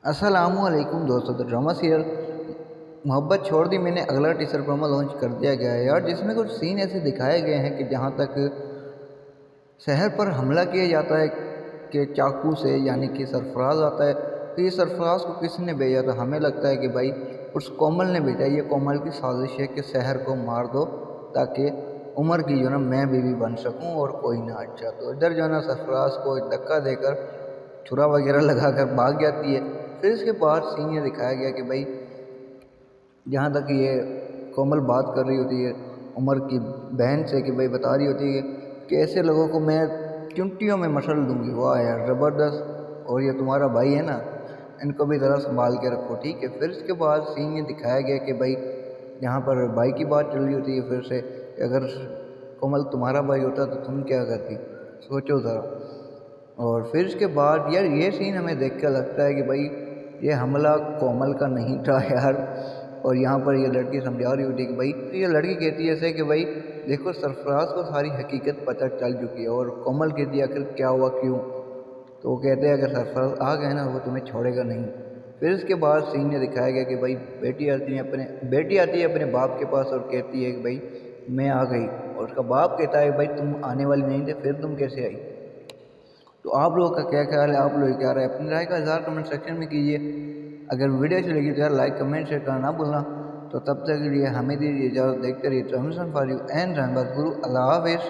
السلام علیکم دوستوں، تو ڈرامہ سیریل محبت چھوڑ دی میں نے اگلا ٹیسر پرومو لانچ کر دیا گیا ہے اور جس میں کچھ سین ایسے دکھائے گئے ہیں کہ جہاں تک شہر پر حملہ کیا جاتا ہے کہ چاقو سے، یعنی کہ سرفراز آتا ہے، تو یہ سرفراز کو کس نے بھیجا؟ تو ہمیں لگتا ہے کہ بھائی اس کومل نے بھیجا۔ یہ کومل کی سازش ہے کہ شہر کو مار دو تاکہ عمر کی جو نا میں بیوی بن سکوں اور کوئی نہ اچھا۔ تو ادھر جو نا سرفراز کو ایک دھکا دے کر چھرا وغیرہ لگا کر بھاگ جاتی ہے۔ پھر اس کے بعد سین یہ دکھایا گیا کہ بھائی جہاں تک یہ کومل بات کر رہی ہوتی ہے عمر کی بہن سے، کہ بھائی بتا رہی ہوتی ہے کہ ایسے لوگوں کو میں چنٹیوں میں مشل دوں گی۔ واہ یار زبردست! اور یہ تمہارا بھائی ہے نا، ان کو بھی ذرا سنبھال کے رکھو، ٹھیک ہے۔ پھر اس کے بعد سین یہ دکھایا گیا کہ بھائی یہاں پر بھائی کی بات چل رہی ہوتی ہے پھر سے، کہ اگر کومل تمہارا بھائی ہوتا تو تم کیا کرتی، سوچو ذرا۔ اور پھر اس کے بعد یار یہ سین ہمیں دیکھ کے لگتا ہے کہ بھائی یہ حملہ کومل کا نہیں تھا یار۔ اور یہاں پر یہ لڑکی سمجھا رہی ہوتی ہے کہ بھائی، یہ لڑکی کہتی ہے ایسے کہ بھائی دیکھو سرفراز کو ساری حقیقت پتہ چل چکی ہے، اور کومل کہتی ہے آخر کیا ہوا کیوں؟ تو وہ کہتے ہیں اگر سرفراز آ گئے نا وہ تمہیں چھوڑے گا نہیں۔ پھر اس کے بعد سین یہ دکھایا گیا کہ بھائی بیٹی آتی ہے اپنے باپ کے پاس اور کہتی ہے کہ بھائی میں آ گئی، اور اس کا باپ کہتا ہے بھائی تم آنے والی نہیں تھے، پھر تم کیسے آئی؟ تو آپ لوگوں کا کیا خیال ہے؟ آپ لوگ کیا رہے ہیں؟ اپنی رائے کا اظہار کمنٹ سیکشن میں کیجیے۔ اگر ویڈیو اچھی لگی تو یار لائک کمنٹ شیئر کرنا نہ بھولنا۔ تو تب تک کے لیے ہمیں دیجیے اجازت، دیکھتے رہیے terms and for you and Dramabaaz Guru. اللہ حافظ۔